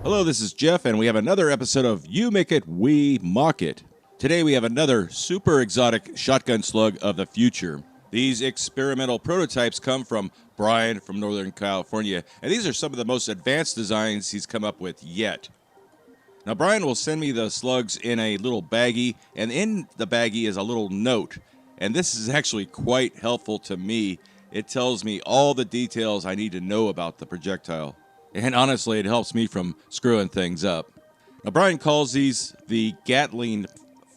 Hello, this is Jeff, and we have another episode of You Make It, We Mock It. Today we have another super exotic shotgun slug of the future. These experimental prototypes come from Brian from Northern California, and these are some of the most advanced designs he's come up with yet. Now, Brian will send me the slugs in a little baggie, and in the baggie is a little note, and this is actually quite helpful to me. It tells me all the details I need to know about the projectile. And honestly, it helps me from screwing things up. Now, Brian calls these the Gatling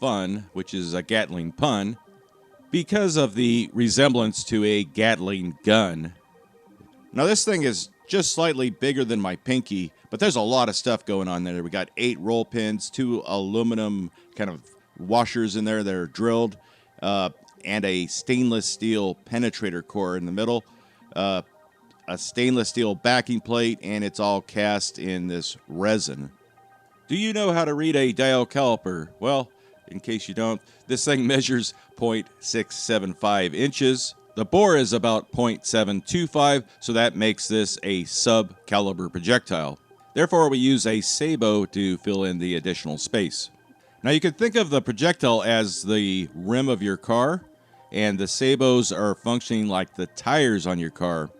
Fun, which is a Gatling pun, because of the resemblance to a Gatling gun. Now, this thing is just slightly bigger than my pinky, but there's a lot of stuff going on there. We got 8 roll pins, 2 aluminum kind of washers in there that are drilled, and a stainless steel penetrator core in the middle. A stainless steel backing plate, and it's all cast in this resin. Do you know how to read a dial caliper? Well, in case you don't, this thing measures 0.675 inches. The bore is about 0.725, so that makes this a sub-caliber projectile. Therefore, we use a sabot to fill in the additional space. Now, you can think of the projectile as the rim of your car, and the sabots are functioning like the tires on your car.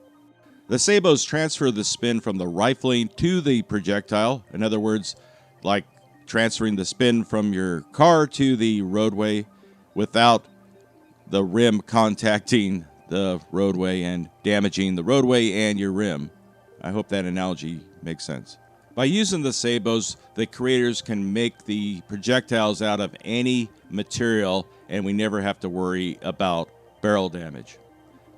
The sabots transfer the spin from the rifling to the projectile. In other words, like transferring the spin from your car to the roadway without the rim contacting the roadway and damaging the roadway and your rim. I hope that analogy makes sense. By using the sabots, the creators can make the projectiles out of any material, and we never have to worry about barrel damage.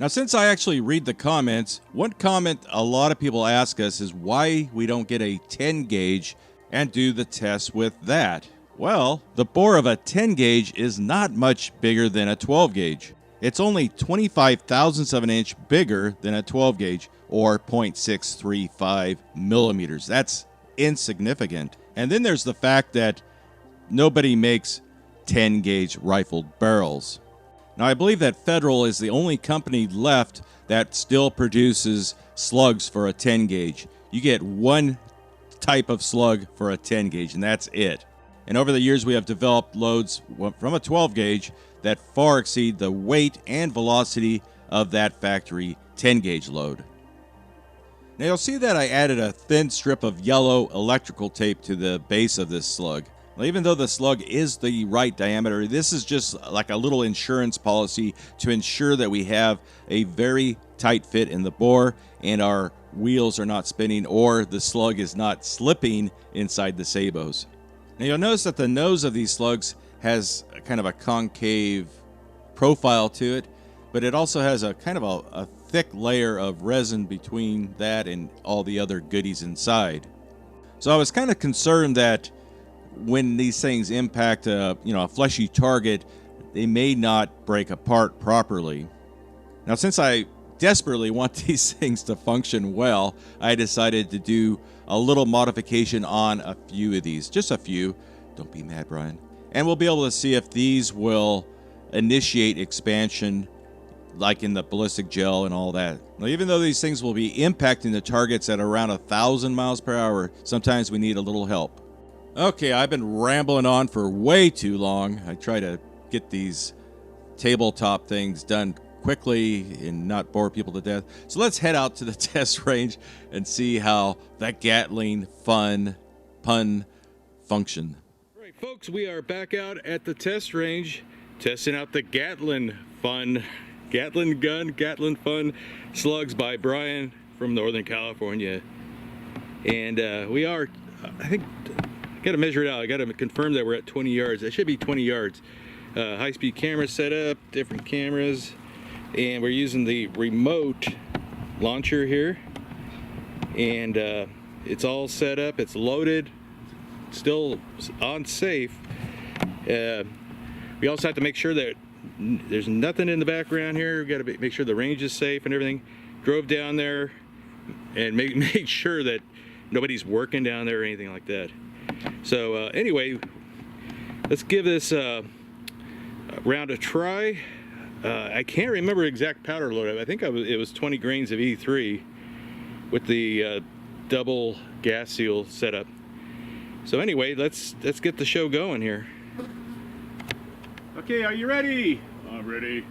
Now, since I actually read the comments, one comment a lot of people ask us is why we don't get a 10 gauge and do the test with that. Well, the bore of a 10 gauge is not much bigger than a 12 gauge. It's only 25 thousandths of an inch bigger than a 12 gauge, or 0.635 millimeters. That's insignificant. And then there's the fact that nobody makes 10 gauge rifled barrels. Now, I believe that Federal is the only company left that still produces slugs for a 10 gauge. You get one type of slug for a 10 gauge, and that's it. And over the years, we have developed loads from a 12 gauge that far exceed the weight and velocity of that factory 10 gauge load. Now, you'll see that I added a thin strip of yellow electrical tape to the base of this slug. Well, even though the slug is the right diameter, this is just like a little insurance policy to ensure that we have a very tight fit in the bore and our wheels are not spinning or the slug is not slipping inside the sabots. Now, you'll notice that the nose of these slugs has a kind of a concave profile to it, but it also has a kind of a thick layer of resin between that and all the other goodies inside. So I was kind of concerned that when these things impact a fleshy target, they may not break apart properly. Now, since I desperately want these things to function well, I decided to do a little modification on a few of these. Just a few. Don't be mad, Brian. And we'll be able to see if these will initiate expansion like in the ballistic gel and all that. Now, even though these things will be impacting the targets at around 1,000 miles per hour, sometimes we need a little help. Okay, I've been rambling on for way too long. I try to get these tabletop things done quickly and not bore people to death. So let's head out to the test range and see how that Gatling Fun pun function. All right, folks, we are back out at the test range testing out the Gatling Fun, Gatling gun, Gatling Fun slugs by Brian from Northern California. And we are, I think, got to measure it out. I got to confirm that we're at 20 yards. It should be 20 yards. High-speed camera set up, different cameras, and we're using the remote launcher here. And it's all set up. It's loaded, still on safe. We also have to make sure that there's nothing in the background here. We've got to make sure the range is safe and everything. Drove down there and make sure that nobody's working down there or anything like that. So anyway, let's give this round a try. I can't remember exact powder load. I think it was 20 grains of E3 with the double gas seal setup. So anyway, let's get the show going here. Okay, are you ready? I'm ready.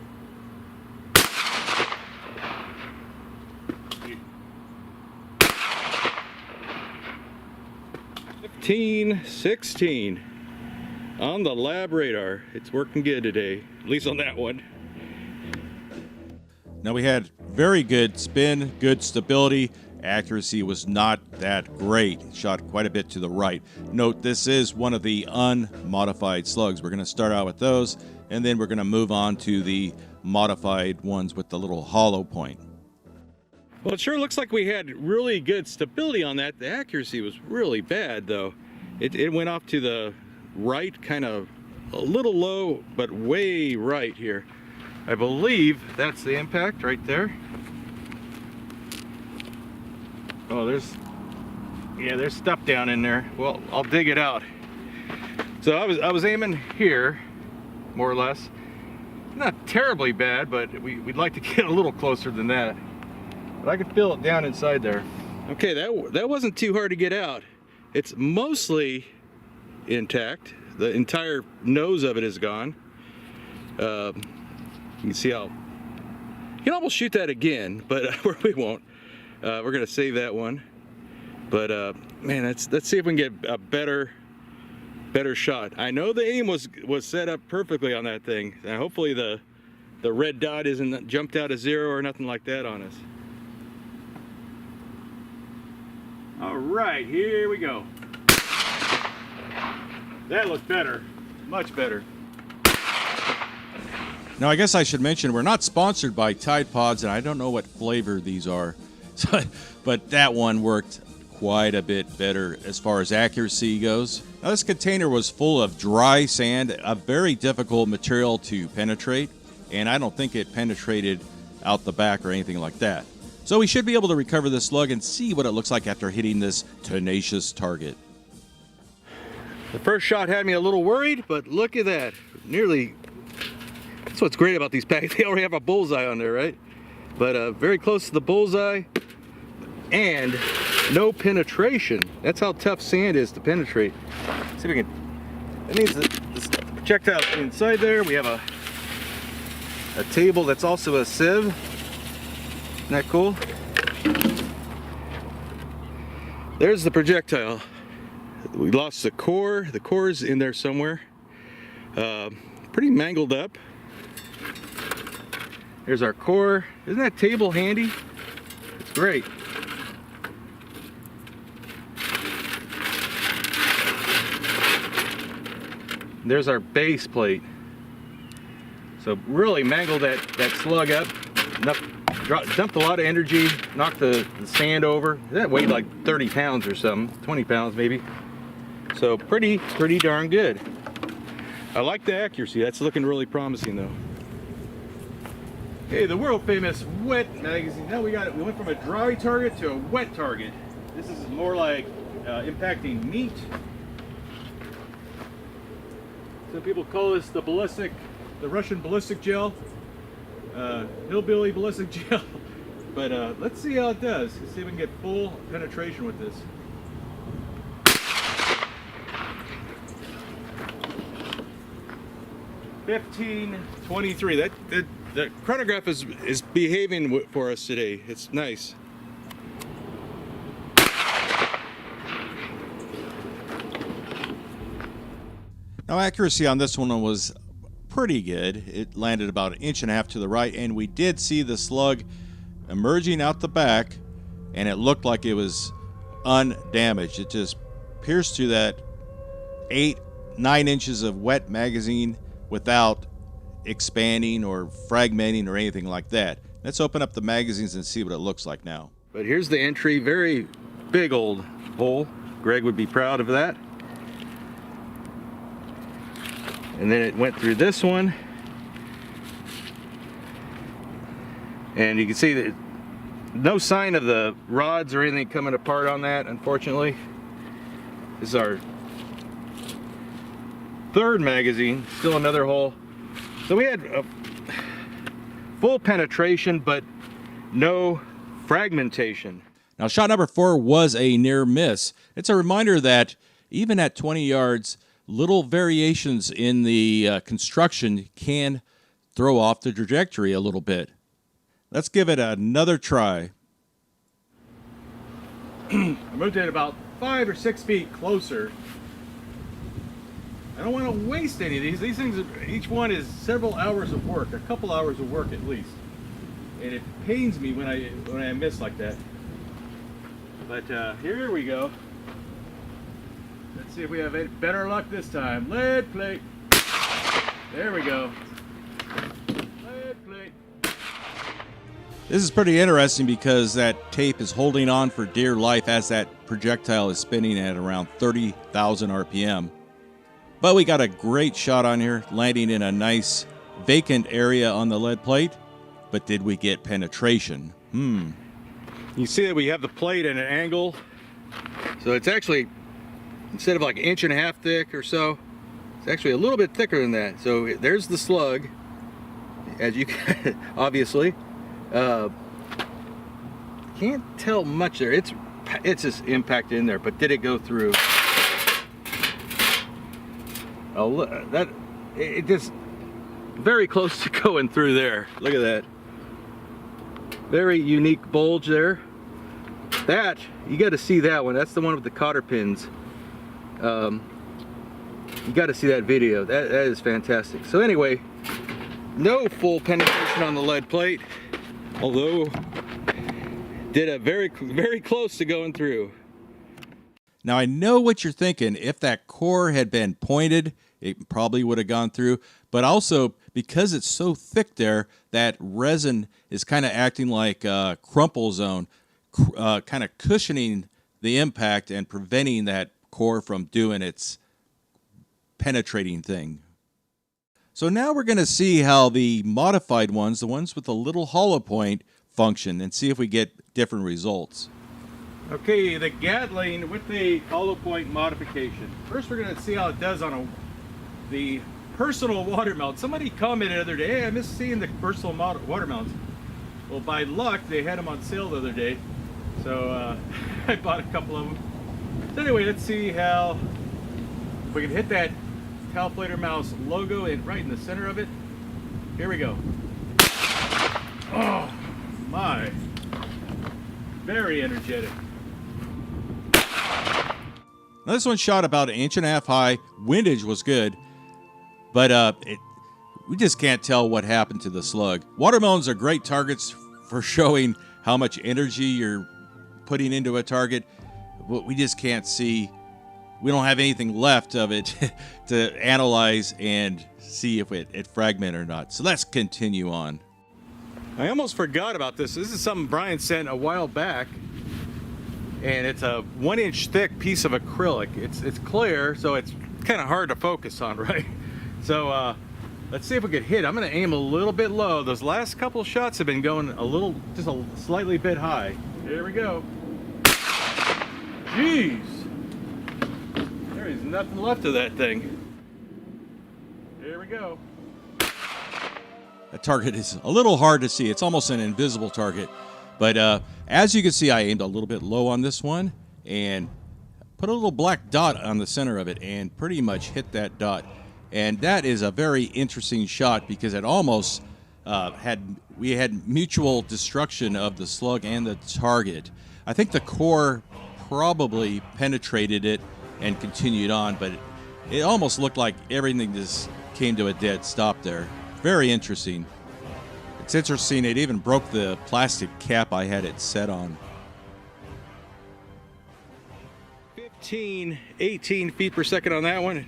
15-16 on the lab radar. It's working good today, at least on that one. Now we had very good spin, good stability. Accuracy was not that great. Shot quite a bit to the right. Note, this is one of the unmodified slugs. We're going to start out with those, and then we're going to move on to the modified ones with the little hollow point. Well, it sure looks like we had really good stability on that. The accuracy was really bad, though. It went off to the right, kind of a little low, but way right here. I believe that's the impact right there. Oh, there's stuff down in there. Well, I'll dig it out. So I was aiming here, more or less. Not terribly bad, but we'd like to get a little closer than that. But I could feel it down inside there. Okay, that wasn't too hard to get out. It's mostly intact. The entire nose of it is gone. You can see how, you can almost shoot that again, but we won't. We're gonna save that one. But man, let's see if we can get a better shot. I know the aim was set up perfectly on that thing. Hopefully the red dot isn't jumped out of 0 or nothing like that on us. All right, here we go. That looked better, much better. Now, I guess I should mention we're not sponsored by Tide Pods, and I don't know what flavor these are, but that one worked quite a bit better as far as accuracy goes. Now, this container was full of dry sand, a very difficult material to penetrate, and I don't think it penetrated out the back or anything like that. So we should be able to recover this slug and see what it looks like after hitting this tenacious target. The first shot had me a little worried, but look at that. Nearly, that's what's great about these packs. They already have a bullseye on there, right? But very close to the bullseye and no penetration. That's how tough sand is to penetrate. Let's see if we can, that means that the projectile's inside there. We have a table that's also a sieve. Isn't that cool? There's the projectile. We lost the core. The core's in there somewhere. Pretty mangled up. There's our core. Isn't that table handy? It's great. There's our base plate. So really mangled that slug up. Dumped a lot of energy, knocked the sand over. That weighed like 30 pounds or something, 20 pounds maybe. So pretty darn good. I like the accuracy. That's looking really promising though. Okay, the world famous wet magazine. Now we went from a dry target to a wet target. This is more like impacting meat. Some people call this the Russian ballistic gel. Hillbilly ballistic gel. But let's see how it does. Let's see if we can get full penetration with this. $15.23. That chronograph is behaving for us today. It's nice. Now, accuracy on this one was pretty good. It landed about 1.5 inches to the right, and we did see the slug emerging out the back, and it looked like it was undamaged. It just pierced through that 8-9 inches of wet magazine without expanding or fragmenting or anything like that. Let's open up the magazines and see what it looks like now. But here's the entry. Very big old hole. Greg would be proud of that. And then it went through this one. And you can see that no sign of the rods or anything coming apart on that, unfortunately. This is our third magazine, still another hole. So we had a full penetration, but no fragmentation. Now, shot number 4 was a near miss. It's a reminder that even at 20 yards, little variations in the construction can throw off the trajectory a little bit. Let's give it another try. I moved it about 5 or 6 feet closer. I don't want to waste any of these. These things, each one is several hours of work, a couple hours of work at least. And it pains me when I miss like that. But here we go. Let's see if we have better luck this time. Lead plate. There we go. Lead plate. This is pretty interesting because that tape is holding on for dear life as that projectile is spinning at around 30,000 RPM. But we got a great shot on here, landing in a nice vacant area on the lead plate. But did we get penetration? You see that we have the plate at an angle. So it's actually, instead of like 1.5 inches thick or so, it's actually a little bit thicker than that. So there's the slug, as you can, obviously. Can't tell much there. It's just impacted in there, but did it go through? Oh, that it just very close to going through there. Look at that. Very unique bulge there. That, you got to see that one. That's the one with the cotter pins. You got to see that video. That is fantastic. So anyway, no full penetration on the lead plate, although did a very close to going through. Now I know what you're thinking. If that core had been pointed, it probably would have gone through. But also, because it's so thick there, that resin is kind of acting like a crumple zone, kind of cushioning the impact and preventing that core from doing its penetrating thing. So now we're going to see how the modified ones, the ones with the little hollow point, function and see if we get different results. Okay, the Gatling with the hollow point modification. First we're going to see how it does on the personal water mount. Somebody commented the other day, hey, I miss seeing the personal water mounts. Well, by luck, they had them on sale the other day. So I bought a couple of them. So anyway, let's see how we can hit that Talflater Mouse logo right in the center of it. Here we go. Oh my, very energetic. Now this one shot about 1.5 inches high. Windage was good, but we just can't tell what happened to the slug. Watermelons are great targets for showing how much energy you're putting into a target, but we just can't see. We don't have anything left of it to analyze and see if it fragmented or not. So let's continue on. I almost forgot about this. This is something Brian sent a while back, and it's a 1-inch thick piece of acrylic. It's clear, so it's kind of hard to focus on, right? So let's see if we can hit. I'm going to aim a little bit low. Those last couple of shots have been going just a slightly bit high. Here we go. Jeez. There is nothing left of that thing. Here we go. That target is a little hard to see. It's almost an invisible target. But as you can see, I aimed a little bit low on this one and put a little black dot on the center of it and pretty much hit that dot. And that is a very interesting shot because it almost we had mutual destruction of the slug and the target. I think the core probably penetrated it and continued on, but it almost looked like everything just came to a dead stop there. Very interesting. It's interesting, it even broke the plastic cap I had it set on. 15, 18 feet per second on that one.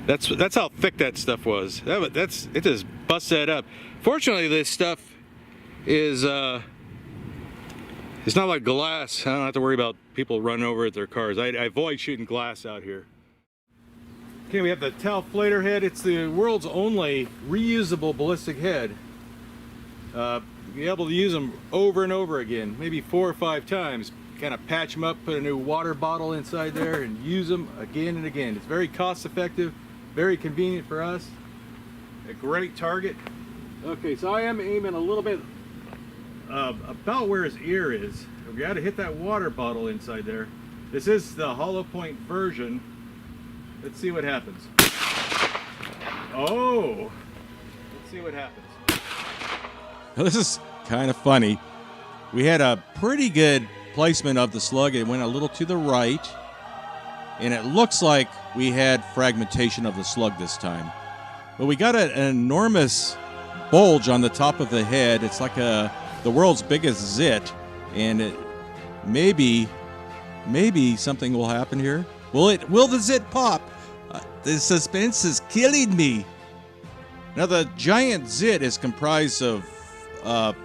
That's how thick that stuff was. It just busted that up. Fortunately, this stuff is it's not like glass. I don't have to worry about people running over at their cars. I avoid shooting glass out here. Okay, we have the Talflater head. It's the world's only reusable ballistic head. You'll be able to use them over and over again, maybe 4 or 5 times. Kind of patch them up, put a new water bottle inside there, and use them again and again. It's very cost effective, very convenient for us. A great target. Okay, so I am aiming a little bit about where his ear is. We got to hit that water bottle inside there. This is the hollow point version. Let's see what happens. Oh! Let's see what happens. This is kind of funny. We had a pretty good placement of the slug. It went a little to the right, and it looks like we had fragmentation of the slug this time. But we got an enormous bulge on the top of the head. It's like the world's biggest zit, and maybe something will happen here. Will the zit pop? The suspense is killing me. Now, the giant zit is comprised of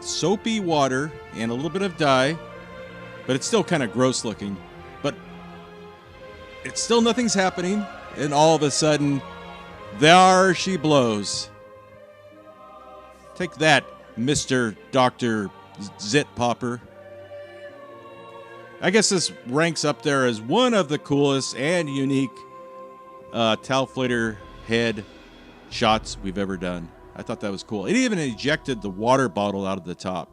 soapy water and a little bit of dye, but it's still kind of gross looking. But it's still nothing's happening, and all of a sudden, there she blows. Take that, Mr. Dr. Zit Popper. I guess this ranks up there as one of the coolest and unique Tailflater head shots we've ever done. I thought that was cool. It even ejected the water bottle out of the top.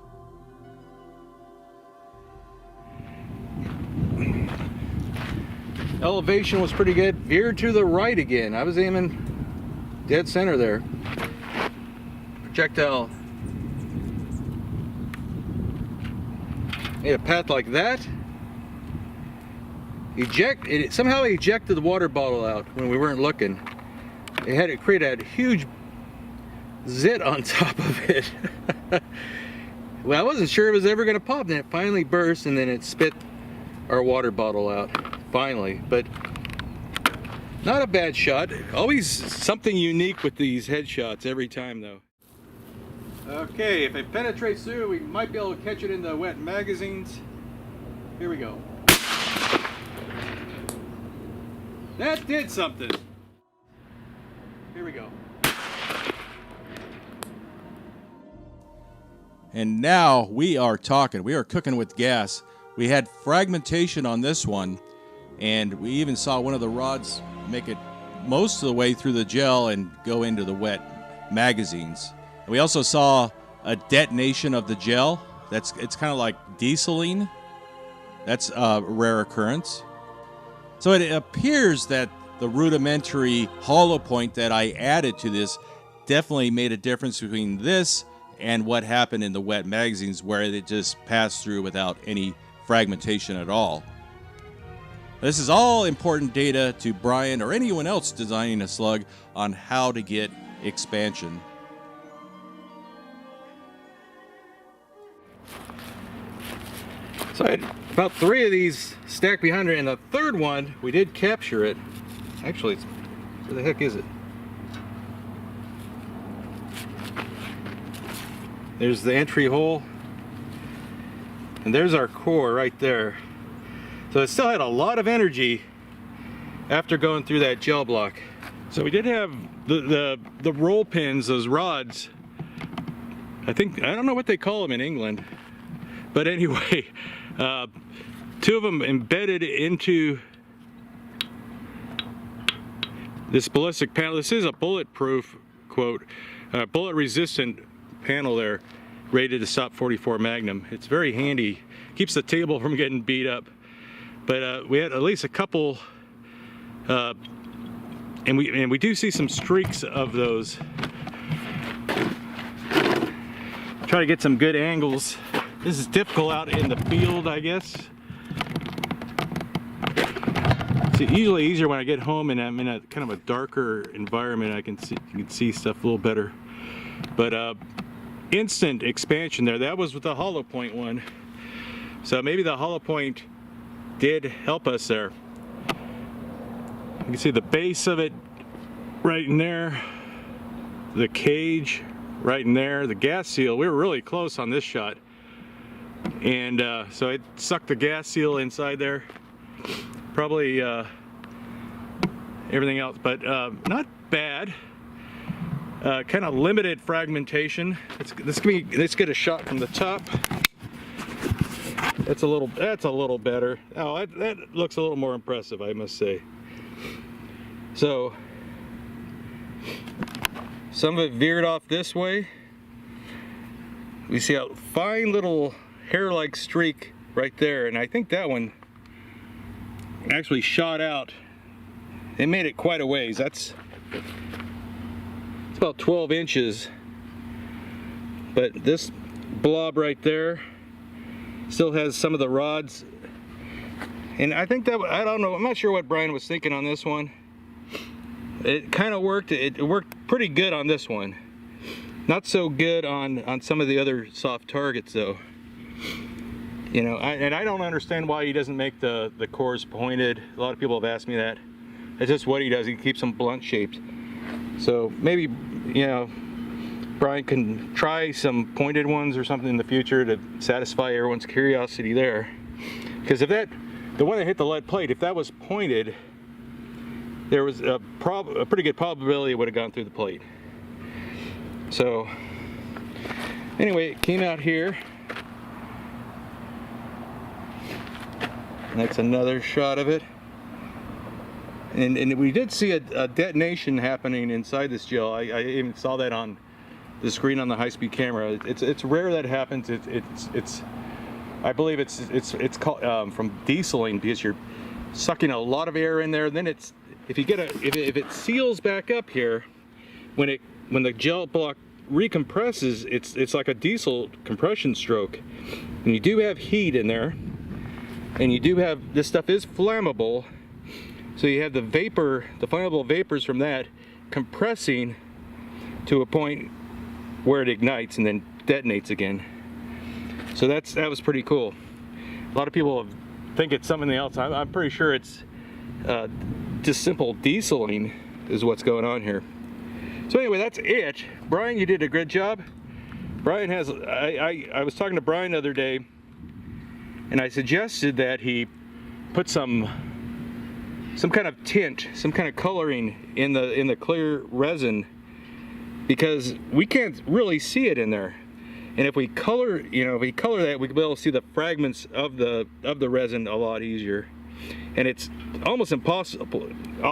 Elevation was pretty good. Veered to the right again. I was aiming dead center there. Projectile made a path like that. It somehow ejected the water bottle out when we weren't looking. It created a huge zit on top of it. Well, I wasn't sure it was ever going to pop. Then it finally burst, and then it spit our water bottle out. Finally, but not a bad shot. Always something unique with these headshots every time, though. Okay, if it penetrates through, we might be able to catch it in the wet magazines. Here we go. That did something. Here we go. And now we are talking. We are cooking with gas. We had fragmentation on this one, and we even saw one of the rods make it most of the way through the gel and go into the wet magazines. And we also saw a detonation of the gel. It's kind of like dieseling. That's a rare occurrence. So it appears that the rudimentary hollow point that I added to this definitely made a difference between this and what happened in the wet magazines, where it just passed through without any fragmentation at all. This is all important data to Brian or anyone else designing a slug on how to get expansion. So I had about 3 of these stacked behind her, and the third one, we did capture it. Actually, where the heck is it? There's the entry hole, and there's our core right there. So it still had a lot of energy after going through that gel block. So we did have the roll pins, those rods. I don't know what they call them in England, but anyway, 2 of them embedded into this ballistic panel. This is a bulletproof, quote, bullet resistant panel there, rated to stop 44 Magnum. It's very handy, keeps the table from getting beat up. But we had at least a couple, and we do see some streaks of those. Try to get some good angles. This is difficult out in the field, I guess. It's usually easier when I get home and I'm in a kind of a darker environment. You can see stuff a little better. But instant expansion there. That was with the hollow point one. So maybe the hollow point did help us there. You can see the base of it right in there, the cage right in there, the gas seal. We were really close on this shot, and so it sucked the gas seal inside there, probably everything else, but not bad. Kind of limited fragmentation. Let's get a shot from the top. That's a little better. Oh, that looks a little more impressive, I must say. So some of it veered off this way. We see a fine little hair-like streak right there, and I think that one actually shot out They made it quite a ways. It's about 12 inches. But this blob right there still has some of the rods. And I think that, I don't know, I'm not sure what Brian was thinking on this one. It kind of worked, it worked pretty good on this one. Not so good on some of the other soft targets though. You know, and I don't understand why he doesn't make the cores pointed. A lot of people have asked me that. It's just what he does, he keeps them blunt shaped. So maybe, you know, Brian can try some pointed ones or something in the future to satisfy everyone's curiosity there. Because if that, the one that hit the lead plate, if that was pointed, there was a pretty good probability it would have gone through the plate. So anyway, it came out here. That's another shot of it. And we did see a detonation happening inside this gel. I even saw that on the screen on the high-speed camera. It's rare that happens. It's I believe it's called from dieseling, because you're sucking a lot of air in there. Then it's, if it seals back up here, when the gel block recompresses, it's like a diesel compression stroke. And you do have heat in there, and you do have, this stuff is flammable, so you have the vapor, the flammable vapors from that compressing to a point where it ignites and then detonates again. So that was pretty cool. A lot of people think it's something else. I'm pretty sure it's just simple dieseling is what's going on here. So anyway, that's it. Brian, you did a good job. Brian has, I was talking to Brian the other day, and I suggested that he put some kind of tint, some kind of coloring in the clear resin, because we can't really see it in there. And if we color, you know, if we color that, we can be able to see the fragments of the resin a lot easier. And it's almost impossible.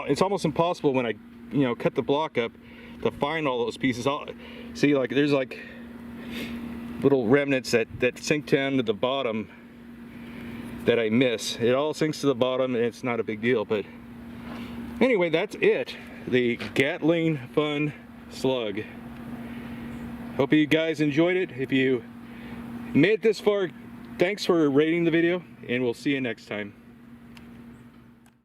It's almost impossible when I, you know, cut the block up to find all those pieces. See, like there's like little remnants that sink down to the bottom that I miss. It all sinks to the bottom, and it's not a big deal. But anyway, that's it. The Gatling Fun Slug. Hope you guys enjoyed it. If you made it this far, thanks for rating the video, and we'll see you next time.